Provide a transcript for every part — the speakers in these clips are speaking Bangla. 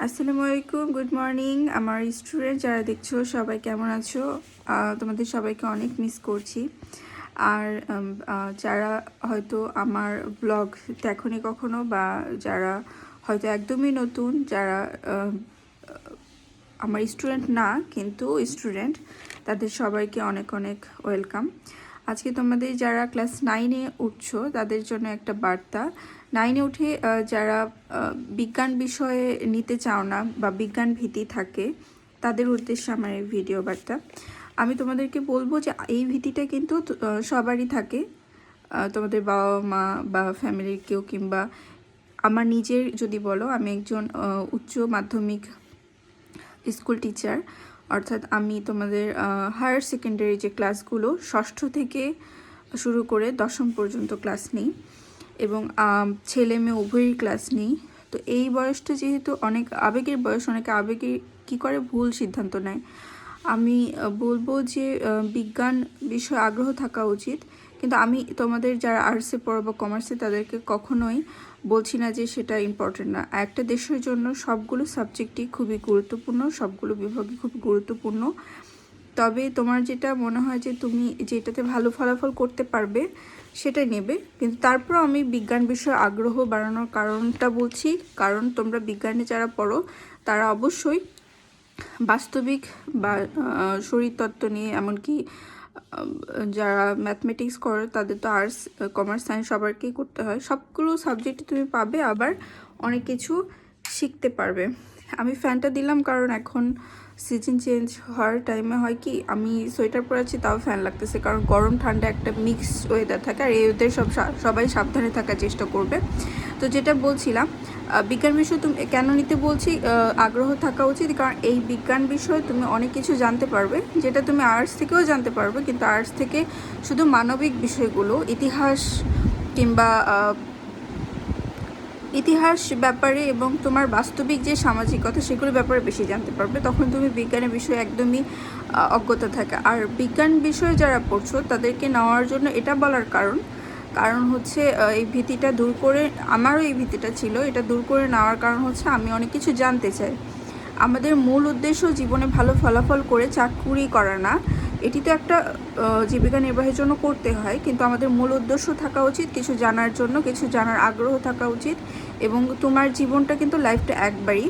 আসসালামু আলাইকুম, গুড মর্নিং আমার স্টুডেন্ট যারা দেখছো সবাই কেমন আছো? তোমাদের সবাইকে অনেক মিস করছি। আর যারা হয়তো আমার ব্লগ দেখোনি কখনো বা যারা হয়তো একদমই নতুন, যারা আমার স্টুডেন্ট না কিন্তু স্টুডেন্ট, তাদের সবাইকে অনেক অনেক ওয়েলকাম। আজকে তোমাদের যারা ক্লাস 9-এ উঠছো তাদের জন্য একটা বার্তা। 9-এ উঠে যারা বিজ্ঞান বিষয়ে নিতে চাও না বা বিজ্ঞান ভীতি থাকে তাদের উদ্দেশ্যে আমার এই ভিডিও বার্তা। আমি তোমাদেরকে বলবো যে এই ভীতিটা কিন্তু সবারই থাকে, তোমাদের বাবা মা বা ফ্যামিলির কেউ, কিংবা আমার নিজের যদি বলো, আমি একজন উচ্চ মাধ্যমিক স্কুল টিচার। অর্থাৎ আমি তোমাদের হায়ার সেকেন্ডারি যে ক্লাসগুলো ষষ্ঠ থেকে শুরু করে দশম পর্যন্ত ক্লাস নিই এবং ছেলে মেয়ে উভয়ই ক্লাস নিই। তো এই বয়সটা যেহেতু অনেক আবেগের বয়স, অনেকে আবেগে কী করে ভুল সিদ্ধান্ত নেয়। আমি বলবো যে বিজ্ঞান বিষয়ে আগ্রহ থাকা উচিত, কিন্তু আমি তোমাদের যারা আর্টসে পড়ো বা কমার্সে তাদেরকে কখনোই বলছি না যে সেটা ইম্পর্টেন্ট না। একটা দেশের জন্য সবগুলো সাবজেক্টই খুবই গুরুত্বপূর্ণ, সবগুলো বিভাগই খুব গুরুত্বপূর্ণ। তবে তোমার যেটা মনে হয় যে তুমি যেটাতে ভালো ফলাফল করতে পারবে সেটাই নেবে। কিন্তু তারপর আমি বিজ্ঞান বিষয়ে আগ্রহ বাড়ানোর কারণটা বলছি, কারণ তোমরা বিজ্ঞানে যারা পড়ো তারা অবশ্যই বাস্তবিক বা শরীরতত্ত্ব নিয়ে, এমনকি যারা ম্যাথমেটিক্স করে তাদের তো আর্টস কমার্স সায়েন্স সবারকেই করতে হয়। সবগুলো সাবজেক্টে তুমি পাবে, আবার অনেক কিছু শিখতে পারবে। আমি ফ্যানটা দিলাম কারণ এখন সিজন চেঞ্জ হওয়ার টাইমে হয় কি, আমি সোয়েটার পরে আছি তাও ফ্যান লাগতেছে, কারণ গরম ঠান্ডা একটা মিক্সড ওয়েদার থাকে। আর এই ওয়েদার সবাই সাবধানে থাকার চেষ্টা করবে। তো যেটা বলছিলাম, বিজ্ঞান বিষয় তুমি কেন নিতে বলছি, আগ্রহ থাকা উচিত, কারণ এই বিজ্ঞান বিষয়ে তুমি অনেক কিছু জানতে পারবে যেটা তুমি আর্টস থেকেও জানতে পারবে। কিন্তু আর্টস থেকে শুধু মানবিক বিষয়গুলো, ইতিহাস কিংবা ইতিহাস ব্যাপারে এবং তোমার বাস্তবিক যে সামাজিকতা সেগুলোর ব্যাপারে বেশি জানতে পারবে। তখন তুমি বিজ্ঞানের বিষয়ে একদমই অজ্ঞতা থাকে। আর বিজ্ঞান বিষয়ে যারা পড়ছো তাদেরকে নেওয়ার জন্য এটা বলার কারণ হচ্ছে এই ভীতিটা দূর করে, আমারও এই ভীতিটা ছিল, এটা দূর করে নেওয়ার কারণ হচ্ছে আমি অনেক কিছু জানতে চাই। আমাদের মূল উদ্দেশ্য জীবনে ভালো ফলাফল করে চাকরি করা না। এটি তো একটা জীবিকা নির্বাহের জন্য করতে হয়, কিন্তু আমাদের মূল উদ্দেশ্য থাকা উচিত কিছু জানার জন্য, কিছু জানার আগ্রহ থাকা উচিত। এবং তোমার জীবনটা কিন্তু লাইফটা একবারই।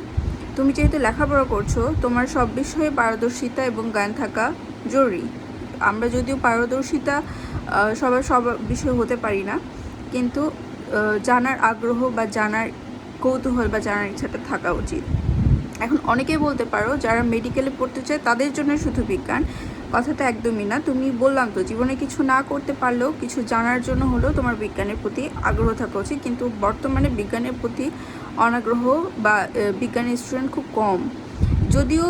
তুমি যেহেতু লেখাপড়া করছো, তোমার সব বিষয়ে পারদর্শিতা এবং জ্ঞান থাকা জরুরি। আমরা যদিও পারদর্শিতা সব বিষয়ে হতে পারি না, কিন্তু জানার আগ্রহ বা জানার কৌতূহল বা জানার ইচ্ছাটা থাকা উচিত। এখন অনেকেই বলতে পারো যারা মেডিকেলে পড়তে চায় তাদের জন্য শুধু বিজ্ঞান, কথাটা একদমই না। তুমি বললাম তো, জীবনে কিছু না করতে পারলেও কিছু জানার জন্য হলেও তোমার বিজ্ঞানের প্রতি আগ্রহ থাকা উচিত। কিন্তু বর্তমানে বিজ্ঞানের প্রতি অনাগ্রহ বা বিজ্ঞানের স্টুডেন্ট খুব কম। যদিও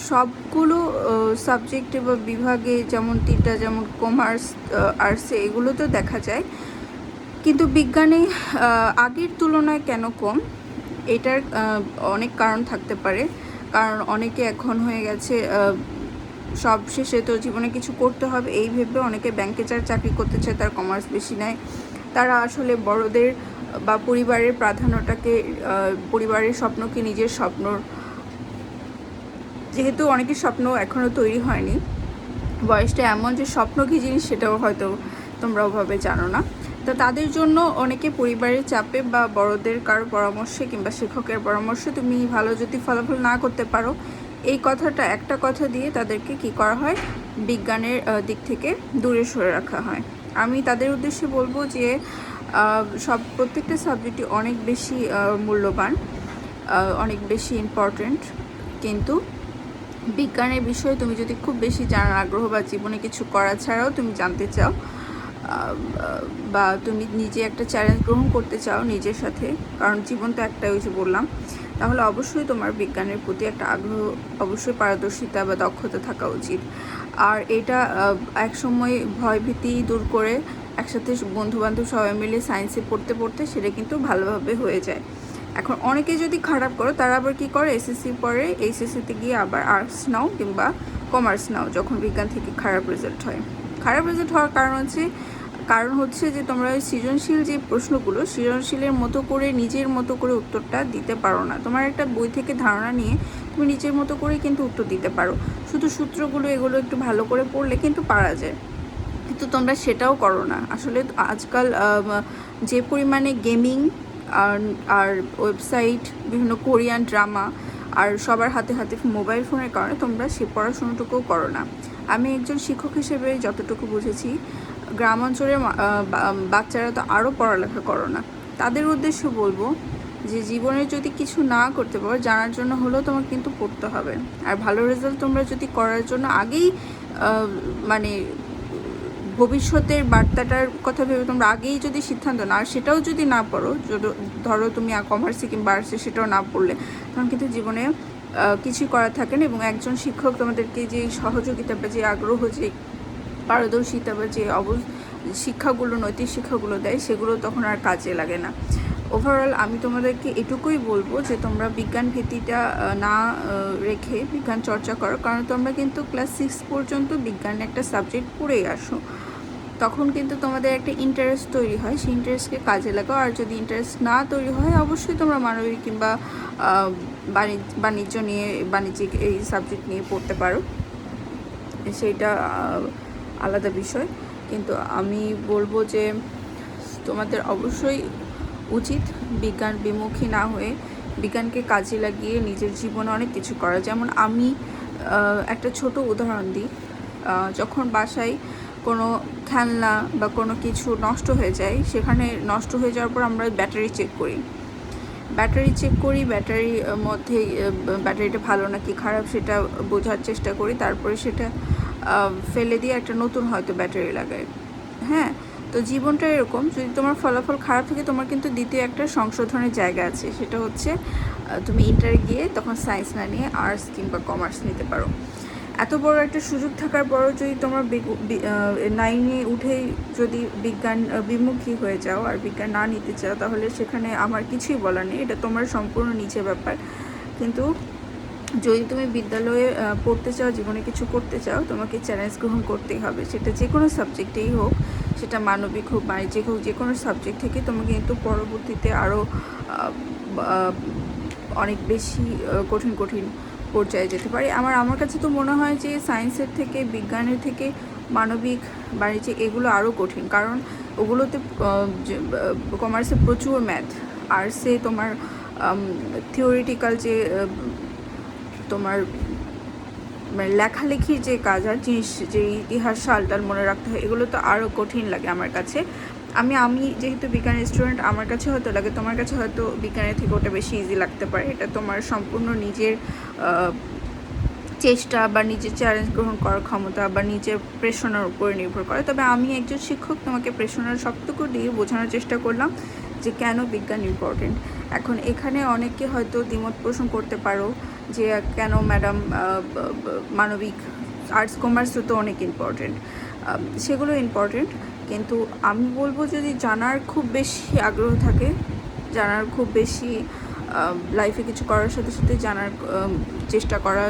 সবগুলো সাবজেক্টে বা বিভাগে, যেমন তিনটা, যেমন কমার্স, আর্টসে, এগুলোতেও দেখা যায়, কিন্তু বিজ্ঞানে আগের তুলনায় কেন কম, এটার অনেক কারণ থাকতে পারে। কারণ অনেকে এখন হয়ে গেছে সব শেষে তো জীবনে কিছু করতে হবে এই ভেবে অনেকে ব্যাংকে যারা চাকরি করতে চায় তার কমার্স বেশি নেয়। তারা আসলে বড়দের বা পরিবারের প্রাধান্যটাকে, পরিবারের স্বপ্নকে নিজের স্বপ্নর, যেহেতু অনেকের স্বপ্ন এখনও তৈরি হয়নি, বয়সটা এমন যে স্বপ্ন কী জিনিস সেটাও হয়তো তোমরা ওভাবে জানো না। তো তাদের জন্য অনেকে পরিবারের চাপে বা বড়দের কারো পরামর্শে কিংবা শিক্ষকের পরামর্শে তুমি ভালো যদি ফলাফল না করতে পারো, এই কথাটা একটা কথা দিয়ে তাদেরকে কি করা হয়, বিজ্ঞানের দিক থেকে দূরে সরে রাখা হয়। আমি তাদের উদ্দেশ্যে বলবো যে প্রত্যেকটা সাবজেক্টই অনেক বেশি মূল্যবান, অনেক বেশি ইম্পর্ট্যান্ট। কিন্তু বিজ্ঞানের বিষয়ে তুমি যদি খুব বেশি জানার আগ্রহ বা জীবনে কিছু করা ছাড়াও তুমি জানতে চাও, বা তুমি নিজে একটা চ্যালেঞ্জ গ্রহণ করতে চাও নিজের সাথে, কারণ জীবন তো একটাই, ওই যে বললাম, তাহলে অবশ্যই তোমার বিজ্ঞানের প্রতি একটা আগ্রহ, অবশ্যই পারদর্শিতা বা দক্ষতা থাকা উচিত। আর এটা একসময় ভয়ভীতি দূর করে একসাথে বন্ধুবান্ধব সবাই মিলে সায়েন্সে পড়তে পড়তে সেটা কিন্তু ভালোভাবে হয়ে যায়। এখন অনেকে যদি খারাপ করো, তারা আবার কী করে, এসএসসি পরে এইচএসসিতে গিয়ে আবার আর্টস নাও কিংবা কমার্স নাও, যখন বিজ্ঞান থেকে খারাপ রেজাল্ট হয়। খারাপ রেজাল্ট হওয়ার কারণ হচ্ছে কারণ হচ্ছে যে তোমরা ওই সৃজনশীল যে প্রশ্নগুলো সৃজনশীলের মতো করে নিজের মতো করে উত্তরটা দিতে পারো না। তোমার একটা বই থেকে ধারণা নিয়ে তুমি নিজের মতো করেই কিন্তু উত্তর দিতে পারো, শুধু সূত্রগুলো এগুলো একটু ভালো করে পড়লে কিন্তু পারা যায়, কিন্তু তোমরা সেটাও করো না। আসলে আজকাল যে পরিমাণে গেমিং আর ওয়েবসাইট, বিভিন্ন কোরিয়ান ড্রামা আর সবার হাতে হাতে মোবাইল ফোনের কারণে তোমরা সে পড়াশোনাটুকুও করো না। আমি একজন শিক্ষক হিসেবে যতটুকু বুঝেছি, গ্রাম অঞ্চলের বাচ্চারা তো আরও পড়ালেখা করো না। তাদের উদ্দেশ্যে বলবো যে জীবনে যদি কিছু না করতে পারো, জানার জন্য হলেও তোমাকে কিন্তু পড়তে হবে। আর ভালো রেজাল্ট তোমরা যদি করার জন্য আগেই মানে ভবিষ্যতের বার্তাটার কথা ভেবে তোমরা আগেই যদি সিদ্ধান্ত না, আর সেটাও যদি না পড়ো, ধরো তুমি কমার্সে কিংবা আর্টসে সেটাও না পড়লে, তখন কিন্তু জীবনে কিছুই করার থাকে না। এবং একজন শিক্ষক তোমাদেরকে যে সহযোগিতা বা যে আগ্রহ, যে পারদর্শিতা বা যে শিক্ষাগুলো, নৈতিক শিক্ষাগুলো দেয়, সেগুলো তখন আর কাজে লাগে না। ওভারঅল আমি তোমাদেরকে এটুকুই বলবো যে তোমরা বিজ্ঞান ভিত্তিটা না রেখে বিজ্ঞান চর্চা করো, কারণ তোমরা কিন্তু ক্লাস 6 পর্যন্ত বিজ্ঞান একটা সাবজেক্ট পড়েই আসো। তখন কিন্তু তোমাদের একটা ইন্টারেস্ট তৈরি হয়, সেই ইন্টারেস্টকে কাজে লাগাও। আর যদি ইন্টারেস্ট না তৈরি হয়, অবশ্যই তোমরা মানবিক কিংবা বাণিজ্যিক এই সাবজেক্ট নিয়ে পড়তে পারো, সেইটা আলাদা বিষয়। কিন্তু আমি বলবো যে তোমাদের অবশ্যই উচিত বিজ্ঞান বিমুখী না হয়ে বিজ্ঞানকে কাজে লাগিয়ে নিজের জীবনে অনেক কিছু করা। যেমন আমি একটা ছোট উদাহরণ দিই, যখন বাসায় কোনো খেলনা বা কোনো কিছু নষ্ট হয়ে যায়, সেখানে নষ্ট হয়ে যাওয়ার পর আমরা ব্যাটারি চেক করি, ব্যাটারির মধ্যে ব্যাটারিটা ভালো নাকি খারাপ সেটা বোঝার চেষ্টা করি, তারপরে সেটা ফেলে দিয়ে একটা নতুন হয়তো ব্যাটারি লাগাই। হ্যাঁ, তো জীবনটা এরকম, যদি তোমার ফলাফল খারাপ থাকে, তোমার কিন্তু দ্বিতীয় একটা সংশোধনের জায়গা আছে, সেটা হচ্ছে তুমি ইন্টারে গিয়ে তখন সায়েন্স না নিয়ে আর্টস কিংবা কমার্স নিতে পারো। এত বড় একটা সুযোগ থাকার পরও যদি তোমরা 9-এ উঠেই যদি বিজ্ঞান বিমুখী হয়ে যাও আর বিজ্ঞান না নিতে চাও, তাহলে সেখানে আমার কিছুই বলার নেই, এটা তোমার সম্পূর্ণ নিজের ব্যাপার। কিন্তু যদি তুমি বিদ্যালয়ে পড়তে চাও, জীবনে কিছু করতে চাও, তোমাকে চ্যালেঞ্জ গ্রহণ করতেই হবে, সেটা যে কোনো সাবজেক্টেই হোক, সেটা মানবিক হোক, বাণিজ্যিক হোক, যে কোনো সাবজেক্ট থেকে তোমাকে কিন্তু পরবর্তীতে আরও অনেক বেশি কঠিন পর্যায়ে যেতে পারে। আমার কাছে তো মনে হয় যে সায়েন্সের থেকে, বিজ্ঞানের থেকে মানবিক, বাণিজ্যিক এগুলো আরও কঠিন, কারণ ওগুলোতে কমার্সে প্রচুর ম্যাথ, আর্টসে তোমার থিওরিটিক্যাল যে তোমার মানে লেখালেখির যে কাজ আর জিনিস, যে ইতিহাস সালটাল মনে রাখতে হয়, এগুলো তো আরও কঠিন লাগে আমার কাছে। আমি যেহেতু বিজ্ঞানের স্টুডেন্ট, আমার কাছে হয়তো লাগে, তোমার কাছে হয়তো বিজ্ঞানের থেকে ওটা বেশি ইজি লাগতে পারে। এটা তোমার সম্পূর্ণ নিজের চেষ্টা বা নিজের চ্যালেঞ্জ গ্রহণ করার ক্ষমতা বা নিজের প্রেরণার উপরে নির্ভর করে। তবে আমি একজন শিক্ষক, তোমাকে প্রেরণার সবটুকু দিয়ে বোঝানোর চেষ্টা করলাম যে কেন বিজ্ঞান ইম্পর্টেন্ট। এখন এখানে অনেকে হয়তো দ্বিমত পোষণ করতে পারো যে কেন ম্যাডাম মানবিক, আর্টস কমার্সও তো অনেক ইম্পর্টেন্ট, সেগুলো ইম্পর্টেন্ট, কিন্তু আমি বলবো যদি জানার খুব বেশি আগ্রহ থাকে, জানার খুব বেশি লাইফে কিছু করার সাথে সাথে জানার চেষ্টা করা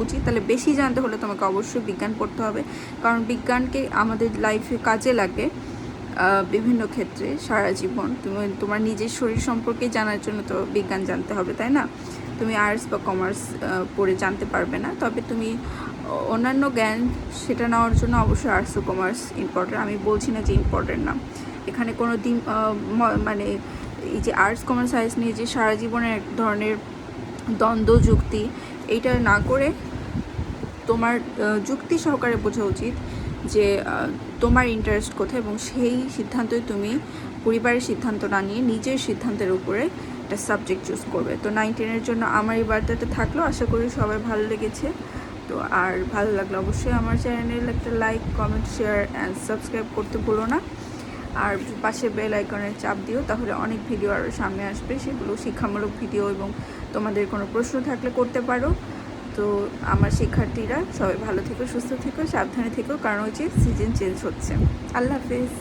উচিত, তাহলে বেশি জানতে হলে তোমাকে অবশ্যই বিজ্ঞান পড়তে হবে, কারণ বিজ্ঞানকে আমাদের লাইফে কাজে লাগে বিভিন্ন ক্ষেত্রে সারা জীবন। তুমি তোমার নিজের শরীর সম্পর্কে জানার জন্য তো বিজ্ঞান জানতে হবে, তাই না? তুমি আর্টস বা কমার্স পড়ে জানতে পারবে না, তবে তুমি অন্যান্য জ্ঞান সেটা নেওয়ার জন্য অবশ্যই আর্টস ও কমার্স ইম্পর্টেন্ট। আমি বলছি না যে ইম্পর্টেন্ট না, এখানে কোনো দিন মানে এই যে আর্টস কমার্স সায়েন্স নিয়ে যে সারা জীবনের এক ধরনের দ্বন্দ্ব যুক্তি, এইটা না করে তোমার যুক্তি সহকারে বোঝা উচিত যে তোমার ইন্টারেস্ট কোথায়, এবং সেই সিদ্ধান্তই তুমি পরিবারের সিদ্ধান্ত না নিয়ে নিজের সিদ্ধান্তের উপরে একটা সাবজেক্ট চুজ করবে। তো 9-10-এর জন্য আমার এই বার্তাটা থাকলো, আশা করি সবাই ভালো লেগেছে। তো আর ভালো লাগলে অবশ্যই আমার চ্যানেল একটা like, comment, share and subscribe করতে ভুলো না। আর পাশে বেল আইকনের চাপ দিও, তাহলে অনেক ভিডিও আরও সামনে আসবে, সেগুলো শিক্ষামূলক ভিডিও, এবং তোমাদের কোনো প্রশ্ন থাকলে করতে পারো। তো আমার শিক্ষার্থীরা সবাই ভালো থেকো, সুস্থ থেকো, সাবধানে থেকো, কারণ হচ্ছে সিজন চেঞ্জ হচ্ছে। আল্লাহ হাফেজ।